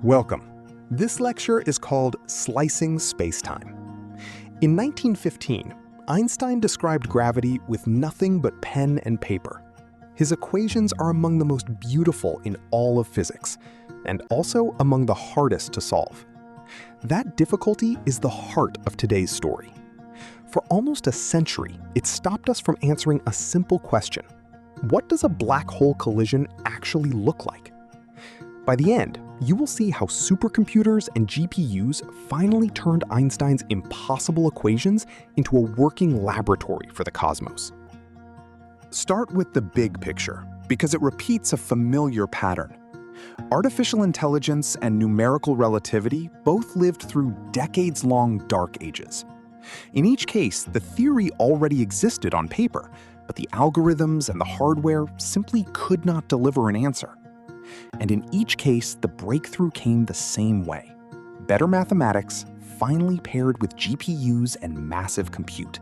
Welcome. This lecture is called Slicing Spacetime. In 1915, Einstein described gravity with nothing but pen and paper. His equations are among the most beautiful in all of physics, and also among the hardest to solve. That difficulty is the heart of today's story. For almost a century, it stopped us from answering a simple question. What does a black hole collision actually look like? By the end, you will see how supercomputers and GPUs finally turned Einstein's impossible equations into a working laboratory for the cosmos. Start with the big picture, because it repeats a familiar pattern. Artificial intelligence and numerical relativity both lived through decades-long dark ages. In each case, the theory already existed on paper, but the algorithms and the hardware simply could not deliver an answer. And in each case, the breakthrough came the same way. Better mathematics, finally paired with GPUs and massive compute.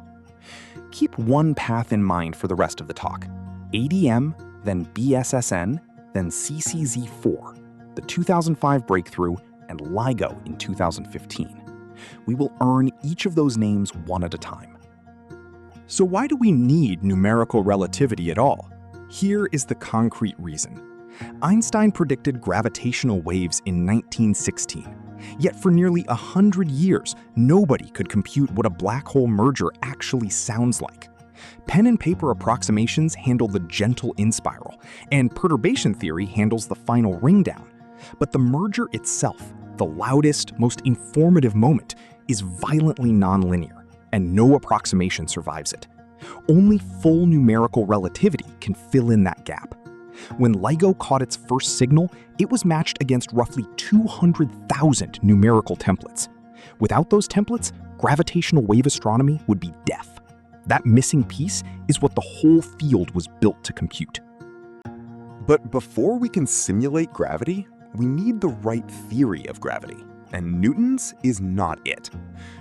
Keep one path in mind for the rest of the talk. ADM, then BSSN, then CCZ4, the 2005 breakthrough, and LIGO in 2015. We will earn each of those names one at a time. So why do we need numerical relativity at all? Here is the concrete reason. Einstein predicted gravitational waves in 1916. Yet for nearly 100 years, nobody could compute what a black hole merger actually sounds like. Pen and paper approximations handle the gentle in-spiral, and perturbation theory handles the final ring down. But the merger itself, the loudest, most informative moment, is violently nonlinear, and no approximation survives it. Only full numerical relativity can fill in that gap. When LIGO caught its first signal, it was matched against roughly 200,000 numerical templates. Without those templates, gravitational wave astronomy would be deaf. That missing piece is what the whole field was built to compute. But before we can simulate gravity, we need the right theory of gravity, and Newton's is not it.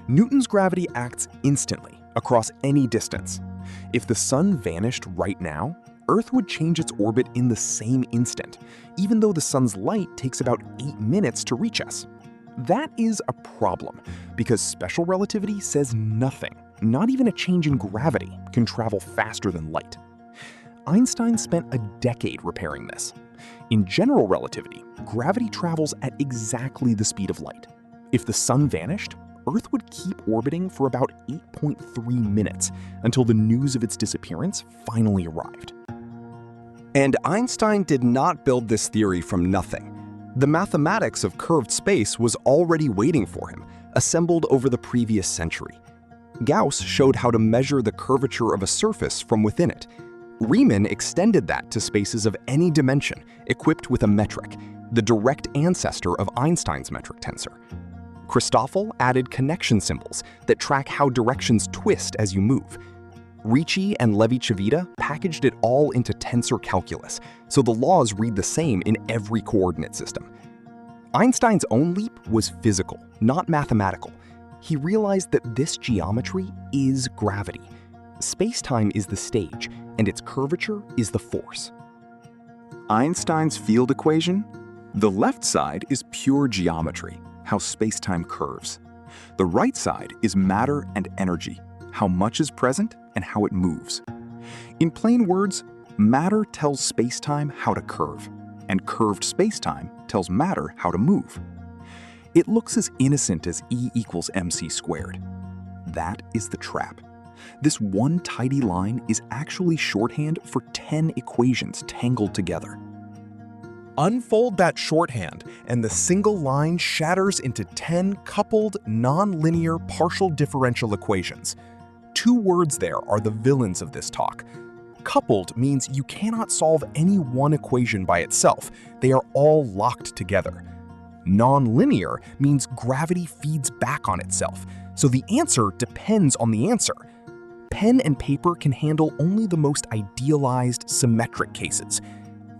Newton's gravity acts instantly, across any distance. If the sun vanished right now, Earth would change its orbit in the same instant, even though the sun's light takes about 8 minutes to reach us. That is a problem, because special relativity says nothing, not even a change in gravity, can travel faster than light. Einstein spent a decade repairing this. In general relativity, gravity travels at exactly the speed of light. If the sun vanished, Earth would keep orbiting for about 8.3 minutes until the news of its disappearance finally arrived. And Einstein did not build this theory from nothing. The mathematics of curved space was already waiting for him, assembled over the previous century. Gauss showed how to measure the curvature of a surface from within it. Riemann extended that to spaces of any dimension, equipped with a metric, the direct ancestor of Einstein's metric tensor. Christoffel added connection symbols that track how directions twist as you move. Ricci and Levi-Civita packaged it all into tensor calculus, so the laws read the same in every coordinate system. Einstein's own leap was physical, not mathematical. He realized that this geometry is gravity. Space-time is the stage, and its curvature is the force. Einstein's field equation? The left side is pure geometry, how space-time curves. The right side is matter and energy, how much is present and how it moves. In plain words, matter tells space-time how to curve, and curved space-time tells matter how to move. It looks as innocent as E equals mc squared. That is the trap. This one tidy line is actually shorthand for 10 equations tangled together. Unfold that shorthand, and the single line shatters into 10 coupled, nonlinear partial differential equations. 2 words there are the villains of this talk. Coupled means you cannot solve any one equation by itself. They are all locked together. Nonlinear means gravity feeds back on itself, so the answer depends on the answer. Pen and paper can handle only the most idealized, symmetric cases.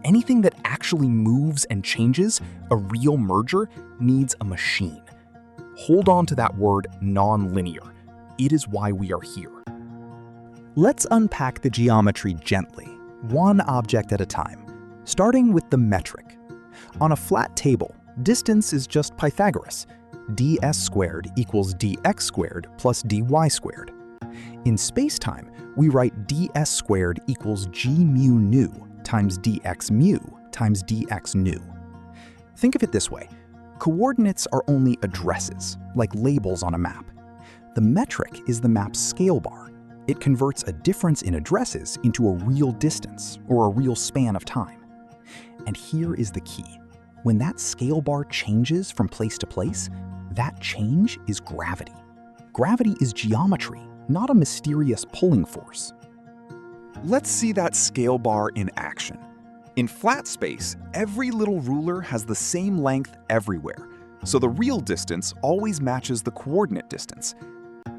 Anything that actually moves and changes, a real merger, needs a machine. Hold on to that word nonlinear. It is why we are here. Let's unpack the geometry gently, one object at a time, starting with the metric. On a flat table, Distance is just Pythagoras. ds squared equals dx squared plus dy squared. In space-time, we write ds squared equals g mu nu times dx mu times dx nu. Think of it this way. Coordinates are only addresses, like labels on a map. The metric is the map's scale bar. It converts a difference in addresses into a real distance or a real span of time. And here is the key. When that scale bar changes from place to place, that change is gravity. Gravity is geometry, not a mysterious pulling force. Let's see that scale bar in action. In flat space, every little ruler has the same length everywhere, so the real distance always matches the coordinate distance.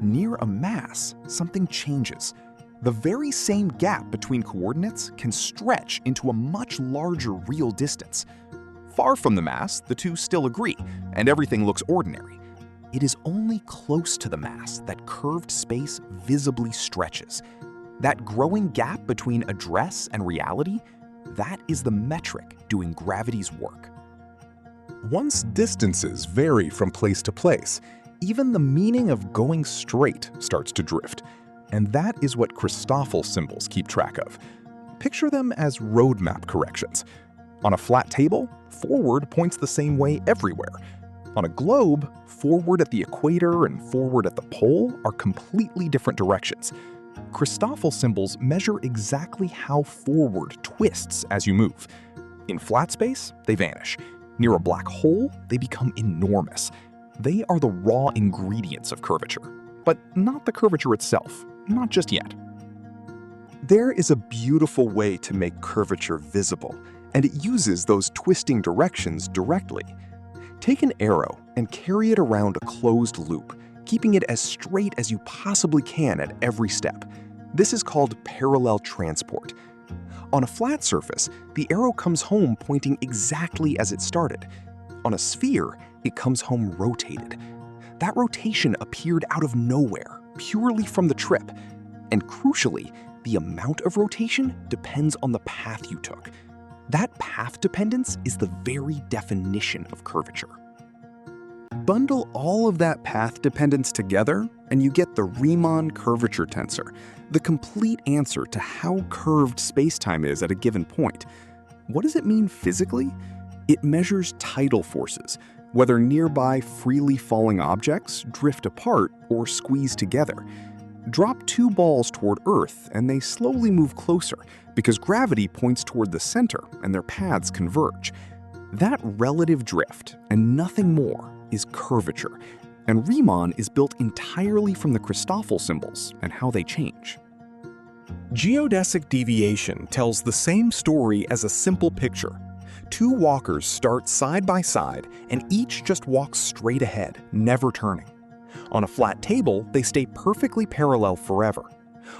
Near a mass, something changes. The very same gap between coordinates can stretch into a much larger real distance. Far from the mass, the two still agree, and everything looks ordinary. It is only close to the mass that curved space visibly stretches. That growing gap between address and reality, that is the metric doing gravity's work. Once distances vary from place to place, even the meaning of going straight starts to drift. And that is what Christoffel symbols keep track of. Picture them as roadmap corrections. On a flat table, forward points the same way everywhere. On a globe, forward at the equator and forward at the pole are completely different directions. Christoffel symbols measure exactly how forward twists as you move. In flat space, they vanish. Near a black hole, they become enormous. They are the raw ingredients of curvature, but not the curvature itself, not just yet. There is a beautiful way to make curvature visible, and it uses those twisting directions directly. Take an arrow and carry it around a closed loop, keeping it as straight as you possibly can at every step. This is called parallel transport. On a flat surface, the arrow comes home pointing exactly as it started. On a sphere, it comes home rotated. That rotation appeared out of nowhere, purely from the trip. And crucially, the amount of rotation depends on the path you took. That path dependence is the very definition of curvature. Bundle all of that path dependence together, and you get the Riemann curvature tensor, the complete answer to how curved spacetime is at a given point. What does it mean physically? It measures tidal forces, whether nearby freely falling objects drift apart or squeeze together. Drop two balls toward Earth and they slowly move closer because gravity points toward the center and their paths converge. That relative drift and nothing more is curvature, and Riemann is built entirely from the Christoffel symbols and how they change. Geodesic deviation tells the same story as a simple picture. Two walkers start side by side and each just walks straight ahead, never turning. On a flat table, they stay perfectly parallel forever.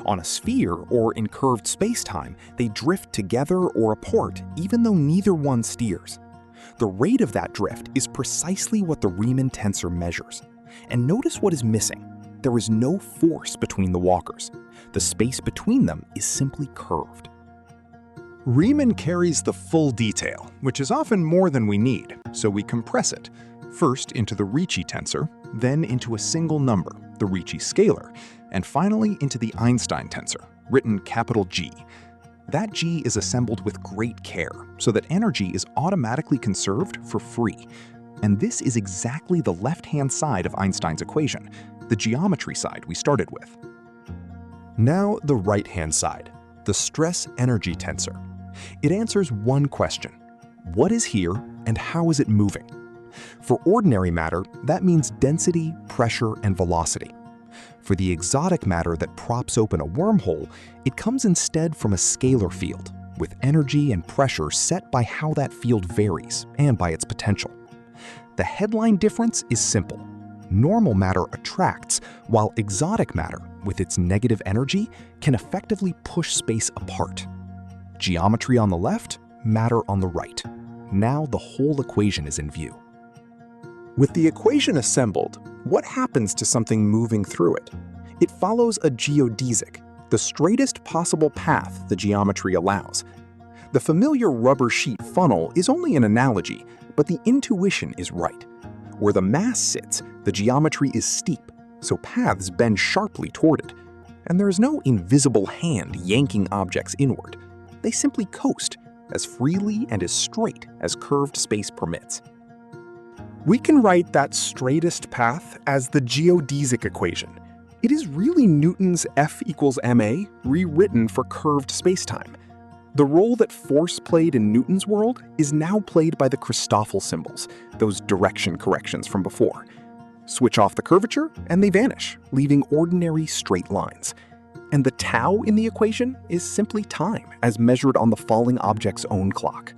On a sphere or in curved spacetime, they drift together or apart even though neither one steers. The rate of that drift is precisely what the Riemann tensor measures. And notice what is missing. There is no force between the walkers. The space between them is simply curved. Riemann carries the full detail, which is often more than we need, so we compress it. First into the Ricci tensor, then into a single number, the Ricci scalar, and finally into the Einstein tensor, written capital G. That G is assembled with great care so that energy is automatically conserved for free. And this is exactly the left-hand side of Einstein's equation, the geometry side we started with. Now the right-hand side, the stress-energy tensor. It answers one question: what is here and how is it moving? For ordinary matter, that means density, pressure, and velocity. For the exotic matter that props open a wormhole, it comes instead from a scalar field, with energy and pressure set by how that field varies and by its potential. The headline difference is simple. Normal matter attracts, while exotic matter, with its negative energy, can effectively push space apart. Geometry on the left, matter on the right. Now the whole equation is in view. With the equation assembled, what happens to something moving through it? It follows a geodesic, the straightest possible path the geometry allows. The familiar rubber sheet funnel is only an analogy, But the intuition is right. Where the mass sits, the geometry is steep, so paths bend sharply toward it. And there is no invisible hand yanking objects inward. They simply coast, as freely and as straight as curved space permits. We can write that straightest path as the geodesic equation. It is really Newton's F equals ma rewritten for curved spacetime. The role that force played in Newton's world is now played by the Christoffel symbols, those direction corrections from before. Switch off the curvature and they vanish, leaving ordinary straight lines. And the tau in the equation is simply time as measured on the falling object's own clock.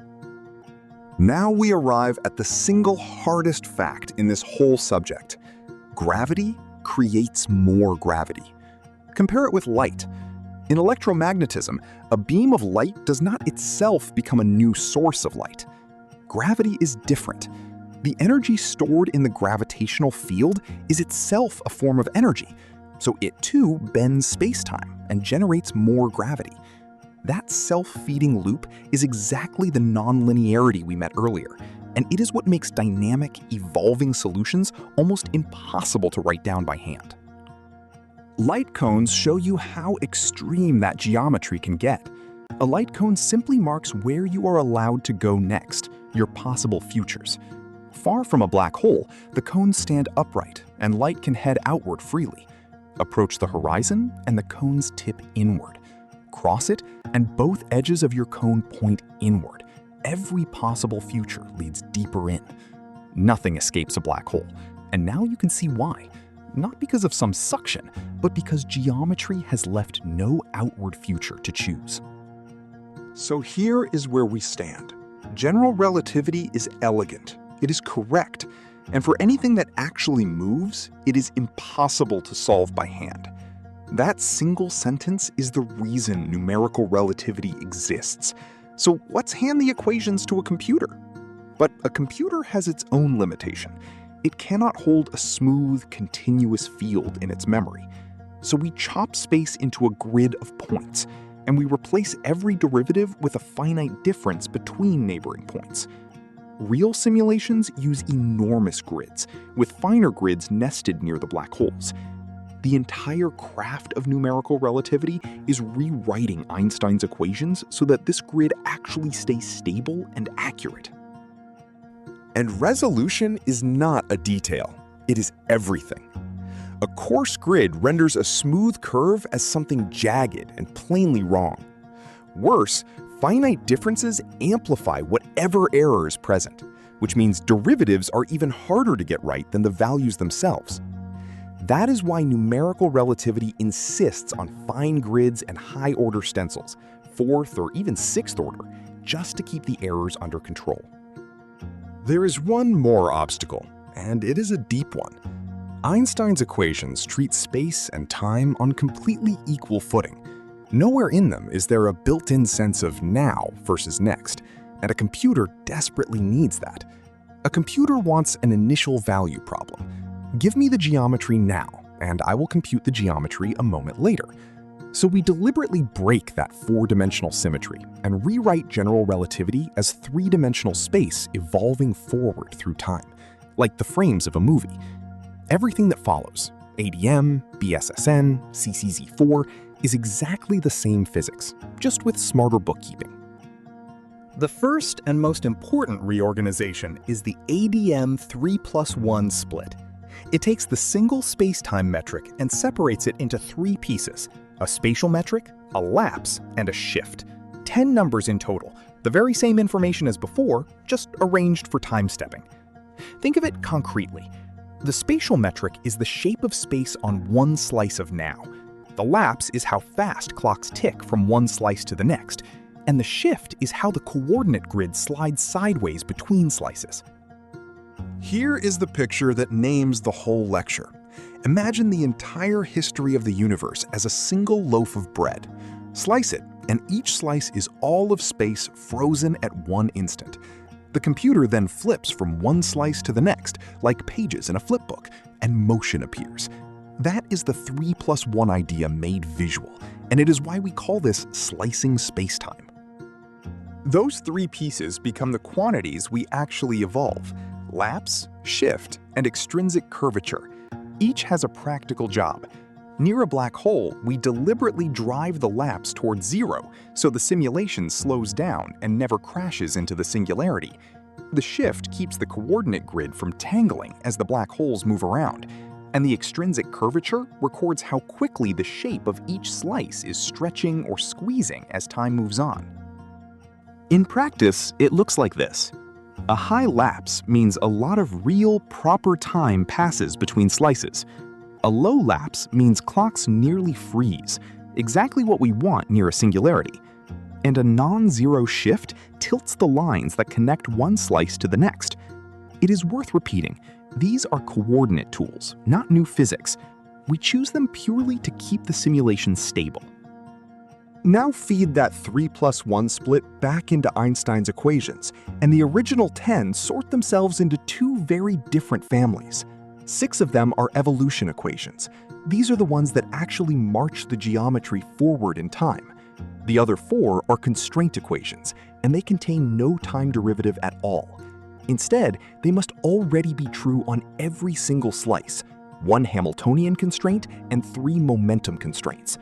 Now we arrive at the single hardest fact in this whole subject. Gravity creates more gravity. Compare it with light. In electromagnetism, a beam of light does not itself become a new source of light. Gravity is different. The energy stored in the gravitational field is itself a form of energy, so it too bends spacetime and generates more gravity. That self-feeding loop is exactly the nonlinearity we met earlier, and it is what makes dynamic, evolving solutions almost impossible to write down by hand. Light cones show you how extreme that geometry can get. A light cone simply marks where you are allowed to go next, your possible futures. Far from a black hole, the cones stand upright, and light can head outward freely. Approach the horizon, and the cones tip inward. Cross it, and both edges of your cone point inward. Every possible future leads deeper in. Nothing escapes a black hole, and now you can see why. Not because of some suction, but because geometry has left no outward future to choose. So here is where we stand. General relativity is elegant. It is correct. And for anything that actually moves, it is impossible to solve by hand. That single sentence is the reason numerical relativity exists. So let's hand the equations to a computer. But a computer has its own limitation. It cannot hold a smooth, continuous field in its memory. So we chop space into a grid of points, and we replace every derivative with a finite difference between neighboring points. Real simulations use enormous grids, with finer grids nested near the black holes. The entire craft of numerical relativity is rewriting Einstein's equations so that this grid actually stays stable and accurate. And resolution is not a detail, it is everything. A coarse grid renders a smooth curve as something jagged and plainly wrong. Worse, finite differences amplify whatever error is present, which means derivatives are even harder to get right than the values themselves. That is why numerical relativity insists on fine grids and high-order stencils, 4th or even 6th order, just to keep the errors under control. There is one more obstacle, and it is a deep one. Einstein's equations treat space and time on completely equal footing. Nowhere in them is there a built-in sense of now versus next, and a computer desperately needs that. A computer wants an initial value problem. Give me the geometry now, and I will compute the geometry a moment later. So we deliberately break that 4-dimensional symmetry and rewrite general relativity as 3-dimensional space evolving forward through time, like the frames of a movie. Everything that follows, ADM, BSSN, CCZ4, is exactly the same physics, just with smarter bookkeeping. The first and most important reorganization is the ADM 3+1 split. It takes the single spacetime metric and separates it into 3 pieces: a spatial metric, a lapse, and a shift. 10 numbers in total, the very same information as before, just arranged for time stepping. Think of it concretely. The spatial metric is the shape of space on one slice of now. The lapse is how fast clocks tick from one slice to the next, and the shift is how the coordinate grid slides sideways between slices. Here is the picture that names the whole lecture. Imagine the entire history of the universe as a single loaf of bread. Slice it, and each slice is all of space frozen at one instant. The computer then flips from one slice to the next, like pages in a flipbook, and motion appears. That is the 3+1 idea made visual, and it is why we call this slicing spacetime. Those three pieces become the quantities we actually evolve: lapse, shift, and extrinsic curvature. Each has a practical job. Near a black hole, we deliberately drive the lapse towards zero so the simulation slows down and never crashes into the singularity. The shift keeps the coordinate grid from tangling as the black holes move around, and the extrinsic curvature records how quickly the shape of each slice is stretching or squeezing as time moves on. In practice, it looks like this. A high lapse means a lot of real, proper time passes between slices. A low lapse means clocks nearly freeze, exactly what we want near a singularity. And a non-zero shift tilts the lines that connect one slice to the next. It is worth repeating, these are coordinate tools, not new physics. We choose them purely to keep the simulation stable. Now feed that 3+1 split back into Einstein's equations, and the original 10 sort themselves into two very different families. 6 of them are evolution equations. These are the ones that actually march the geometry forward in time. The other 4 are constraint equations, and they contain no time derivative at all. Instead, they must already be true on every single slice: 1 Hamiltonian constraint and 3 momentum constraints.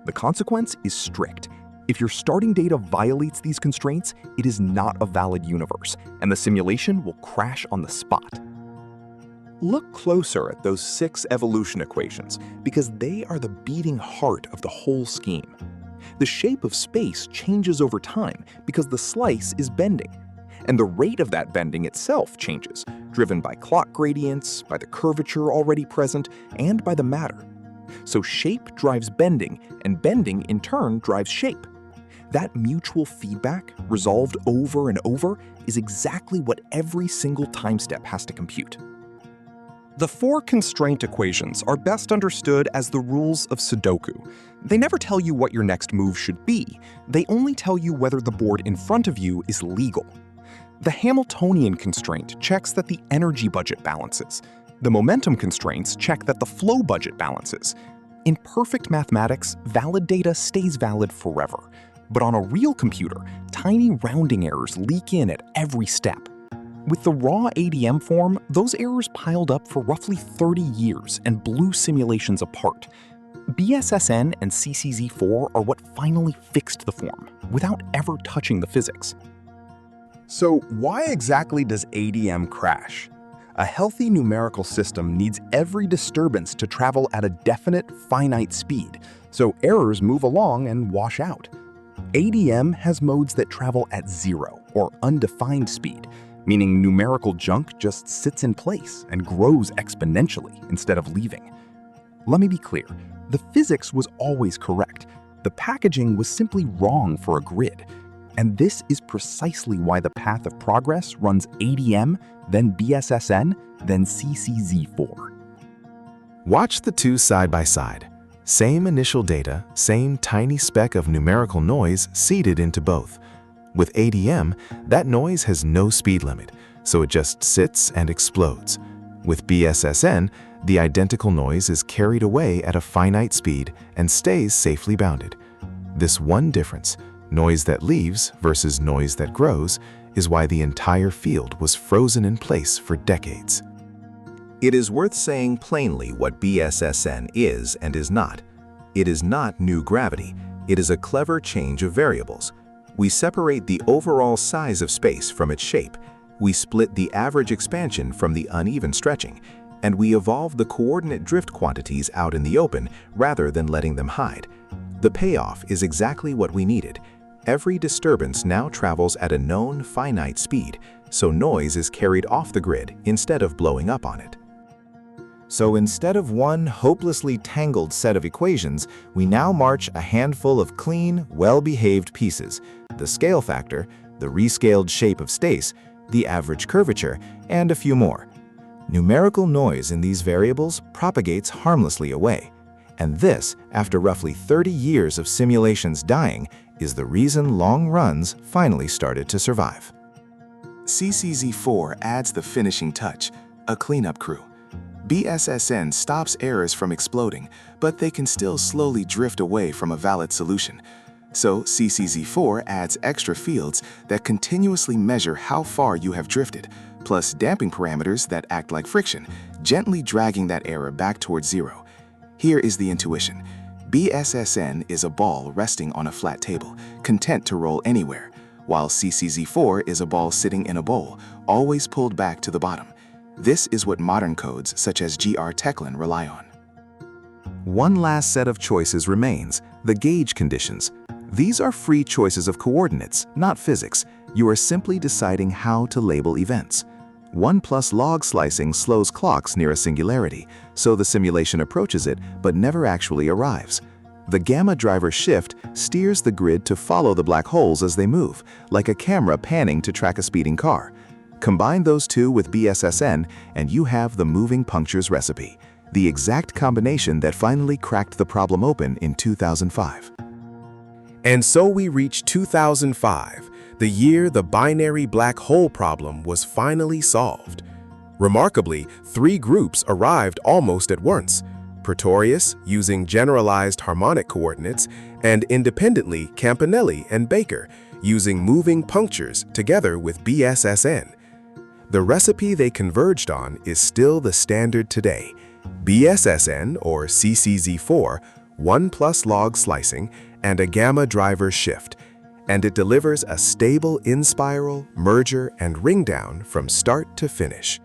The consequence is strict. If your starting data violates these constraints, it is not a valid universe, and the simulation will crash on the spot. Look closer at those 6 evolution equations, because they are the beating heart of the whole scheme. The shape of space changes over time because the slice is bending, and the rate of that bending itself changes, driven by clock gradients, by the curvature already present, and by the matter. So shape drives bending, and bending in turn drives shape. That mutual feedback, resolved over and over, is exactly what every single time step has to compute. The 4 constraint equations are best understood as the rules of Sudoku. They never tell you what your next move should be, they only tell you whether the board in front of you is legal. The Hamiltonian constraint checks that the energy budget balances. The momentum constraints check that the flow budget balances. In perfect mathematics, valid data stays valid forever. But on a real computer, tiny rounding errors leak in at every step. With the raw ADM form, those errors piled up for roughly 30 years and blew simulations apart. BSSN and CCZ4 are what finally fixed the form, without ever touching the physics. So why exactly does ADM crash? A healthy numerical system needs every disturbance to travel at a definite, finite speed, so errors move along and wash out. ADM has modes that travel at 0, or undefined speed, meaning numerical junk just sits in place and grows exponentially instead of leaving. Let me be clear, the physics was always correct. The packaging was simply wrong for a grid. And this is precisely why the path of progress runs ADM, then BSSN, then CCZ4. Watch the two side by side. Same initial data, same tiny speck of numerical noise seeded into both. With ADM, that noise has no speed limit, so it just sits and explodes. With BSSN, the identical noise is carried away at a finite speed and stays safely bounded. This one difference, noise that leaves versus noise that grows, is why the entire field was frozen in place for decades. It is worth saying plainly what BSSN is and is not. It is not new gravity. It is a clever change of variables. We separate the overall size of space from its shape. We split the average expansion from the uneven stretching, and we evolve the coordinate drift quantities out in the open rather than letting them hide. The payoff is exactly what we needed. Every disturbance now travels at a known finite speed, so noise is carried off the grid instead of blowing up on it. So instead of one hopelessly tangled set of equations, we now march a handful of clean, well-behaved pieces: the scale factor, the rescaled shape of space, the average curvature, and a few more. Numerical noise in these variables propagates harmlessly away. And this, after roughly 30 years of simulations dying, is the reason long runs finally started to survive. CCZ4 adds the finishing touch, a cleanup crew. BSSN stops errors from exploding, but they can still slowly drift away from a valid solution. So CCZ4 adds extra fields that continuously measure how far you have drifted, plus damping parameters that act like friction, gently dragging that error back towards zero. Here is the intuition. BSSN is a ball resting on a flat table, content to roll anywhere, while CCZ4 is a ball sitting in a bowl, always pulled back to the bottom. This is what modern codes such as GR Teclin rely on. One last set of choices remains, the gauge conditions. These are free choices of coordinates, not physics. You are simply deciding how to label events. 1 plus log slicing slows clocks near a singularity, so the simulation approaches it but never actually arrives. The gamma driver shift steers the grid to follow the black holes as they move, like a camera panning to track a speeding car. Combine those two with BSSN and you have the moving punctures recipe, the exact combination that finally cracked the problem open in 2005. And so we reach 2005, the year the binary black hole problem was finally solved. Remarkably, 3 groups arrived almost at once: Pretorius, using generalized harmonic coordinates, and independently Campanelli and Baker, using moving punctures together with BSSN. The recipe they converged on is still the standard today: BSSN, or CCZ4, 1 plus log slicing, and a gamma driver shift, and it delivers a stable in-spiral, merger, and ring down from start to finish.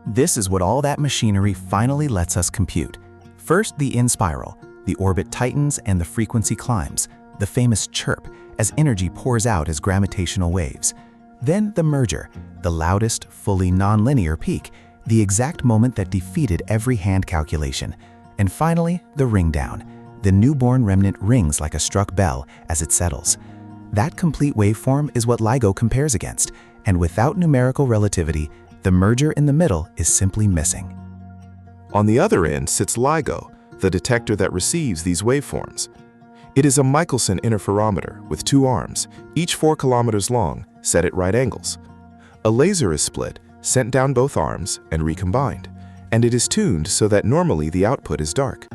This is what all that machinery finally lets us compute. First, the in-spiral. The orbit tightens and the frequency climbs, the famous chirp, as energy pours out as gravitational waves. Then the merger, the loudest, fully nonlinear peak, the exact moment that defeated every hand calculation. And finally, the ring down. The newborn remnant rings like a struck bell as it settles. That complete waveform is what LIGO compares against, and without numerical relativity, the merger in the middle is simply missing. On the other end sits LIGO, the detector that receives these waveforms. It is a Michelson interferometer with 2 arms, each 4 kilometers long, set at right angles. A laser is split, sent down both arms, and recombined, and it is tuned so that normally the output is dark.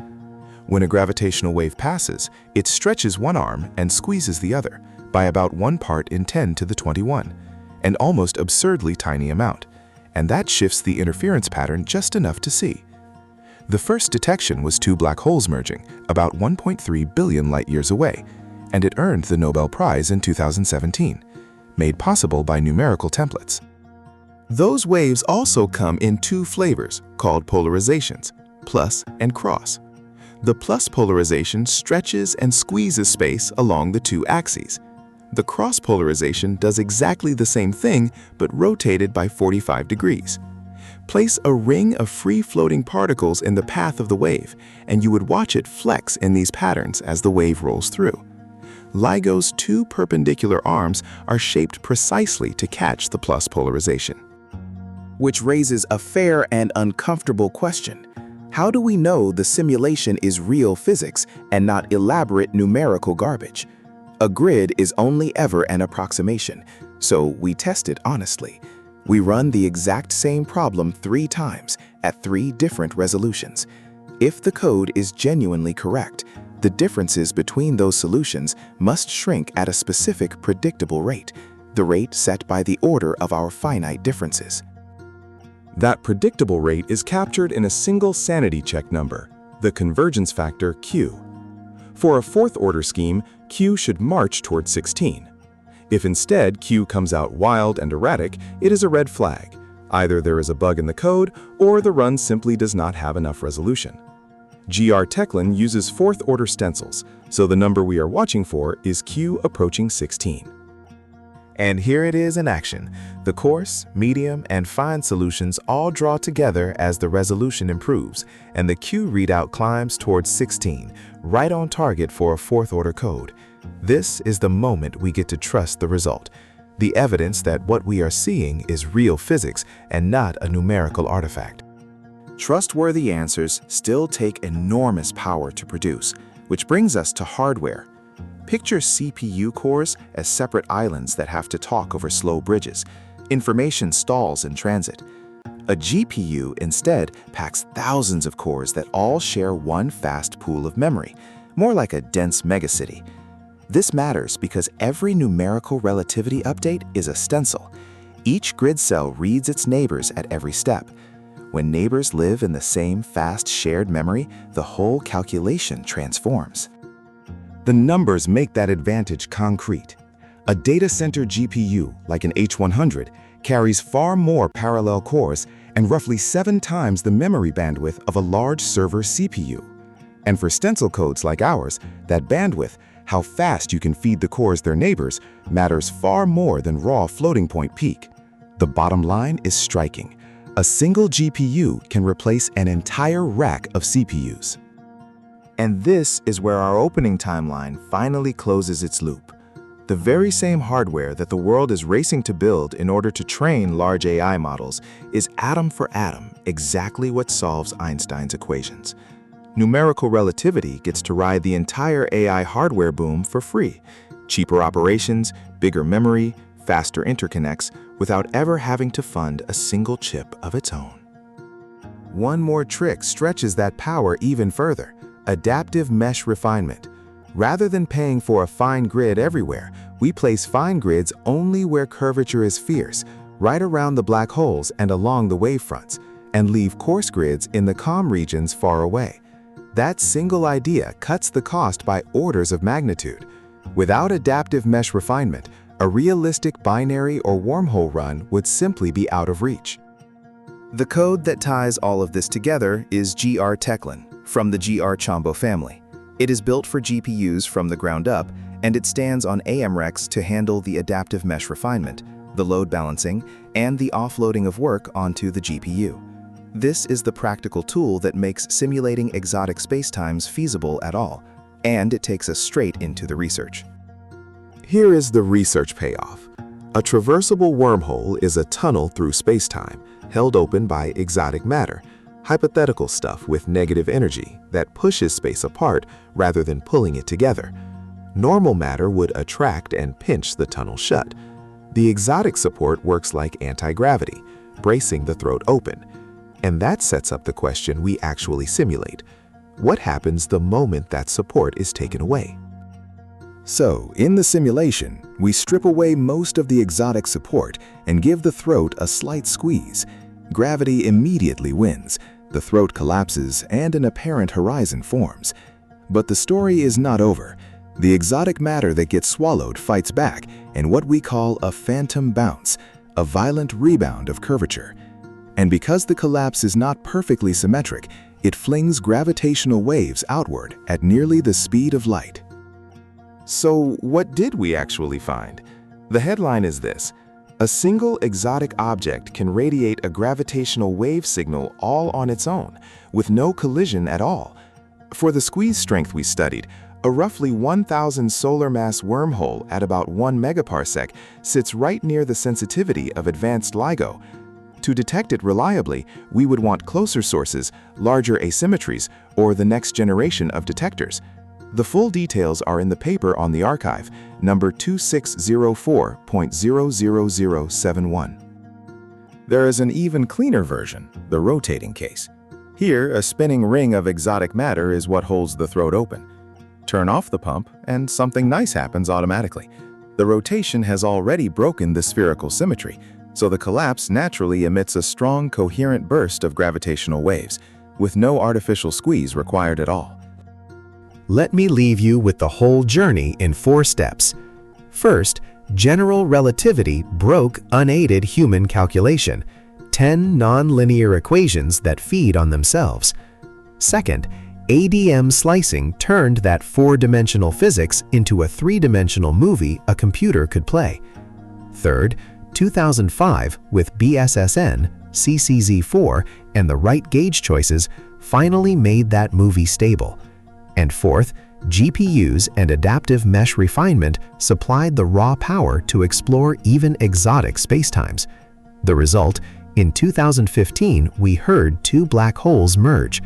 When a gravitational wave passes, it stretches one arm and squeezes the other by about 1 part in 10 to the 21, an almost absurdly tiny amount, and that shifts the interference pattern just enough to see. The first detection was 2 black holes merging, about 1.3 billion light-years away, and it earned the Nobel Prize in 2017, made possible by numerical templates. Those waves also come in 2 flavors called polarizations, plus and cross. The plus polarization stretches and squeezes space along the 2 axes. The cross polarization does exactly the same thing but rotated by 45 degrees. Place a ring of free-floating particles in the path of the wave, and you would watch it flex in these patterns as the wave rolls through. LIGO's 2 perpendicular arms are shaped precisely to catch the plus polarization. Which raises a fair and uncomfortable question. How do we know the simulation is real physics and not elaborate numerical garbage? A grid is only ever an approximation, so we test it honestly. We run the exact same problem 3 times at 3 different resolutions. If the code is genuinely correct, the differences between those solutions must shrink at a specific predictable rate, the rate set by the order of our finite differences. That predictable rate is captured in a single sanity check number, the convergence factor Q. For a 4th-order scheme, Q should march toward 16. If instead Q comes out wild and erratic, it is a red flag. Either there is a bug in the code, or the run simply does not have enough resolution. GR Teclin uses 4th-order stencils, so the number we are watching for is Q approaching 16. And here it is in action. The coarse, medium, and fine solutions all draw together as the resolution improves, and the Q readout climbs towards 16, right on target for a 4th-order code. This is the moment we get to trust the result, the evidence that what we are seeing is real physics and not a numerical artifact. Trustworthy answers still take enormous power to produce, which brings us to hardware. Picture CPU cores as separate islands that have to talk over slow bridges. Information stalls in transit. A GPU instead packs thousands of cores that all share one fast pool of memory, more like a dense megacity. This matters because every numerical relativity update is a stencil. Each grid cell reads its neighbors at every step. When neighbors live in the same fast shared memory, the whole calculation transforms. The numbers make that advantage concrete. A data center GPU, like an H100, carries far more parallel cores and roughly 7 times the memory bandwidth of a large server CPU. And for stencil codes like ours, that bandwidth, how fast you can feed the cores their neighbors, matters far more than raw floating point peak. The bottom line is striking. A single GPU can replace an entire rack of CPUs. And this is where our opening timeline finally closes its loop. The very same hardware that the world is racing to build in order to train large AI models is atom for atom exactly what solves Einstein's equations. Numerical relativity gets to ride the entire AI hardware boom for free. Cheaper operations, bigger memory, faster interconnects, without ever having to fund a single chip of its own. One more trick stretches that power even further: adaptive mesh refinement. Rather than paying for a fine grid everywhere, we place fine grids only where curvature is fierce, right around the black holes and along the wavefronts, and leave coarse grids in the calm regions far away. That single idea cuts the cost by orders of magnitude. Without adaptive mesh refinement, a realistic binary or wormhole run would simply be out of reach. The code that ties all of this together is GR Teclin, from the GR Chombo family. It is built for GPUs from the ground up, and it stands on AMREX to handle the adaptive mesh refinement, the load balancing, and the offloading of work onto the GPU. This is the practical tool that makes simulating exotic spacetimes feasible at all, and it takes us straight into the research. Here is the research payoff. A traversable wormhole is a tunnel through spacetime, held open by exotic matter, hypothetical stuff with negative energy that pushes space apart rather than pulling it together. Normal matter would attract and pinch the tunnel shut. The exotic support works like anti-gravity, bracing the throat open. And that sets up the question we actually simulate. What happens the moment that support is taken away? So, in the simulation, we strip away most of the exotic support and give the throat a slight squeeze. Gravity immediately wins, the throat collapses, and an apparent horizon forms. But the story is not over. The exotic matter that gets swallowed fights back in what we call a phantom bounce, a violent rebound of curvature. And because the collapse is not perfectly symmetric, it flings gravitational waves outward at nearly the speed of light. So what did we actually find? The headline is this: a single exotic object can radiate a gravitational wave signal all on its own, with no collision at all. For the squeeze strength we studied, a roughly 1,000 solar mass wormhole at about 1 megaparsec sits right near the sensitivity of advanced LIGO. To detect it reliably, we would want closer sources, larger asymmetries, or the next generation of detectors. The full details are in the paper on the archive, number 2604.00071. There is an even cleaner version, the rotating case. Here, a spinning ring of exotic matter is what holds the throat open. Turn off the pump, and something nice happens automatically. The rotation has already broken the spherical symmetry, so the collapse naturally emits a strong, coherent burst of gravitational waves, with no artificial squeeze required at all. Let me leave you with the whole journey in 4 steps. First, general relativity broke unaided human calculation, 10 nonlinear equations that feed on themselves. Second, ADM slicing turned that 4-dimensional physics into a 3-dimensional movie a computer could play. Third, 2005, with BSSN, CCZ4, and the right gauge choices, finally made that movie stable. And fourth, GPUs and adaptive mesh refinement supplied the raw power to explore even exotic spacetimes. The result, in 2015, we heard 2 black holes merge,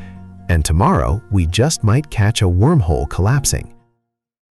and tomorrow we just might catch a wormhole collapsing.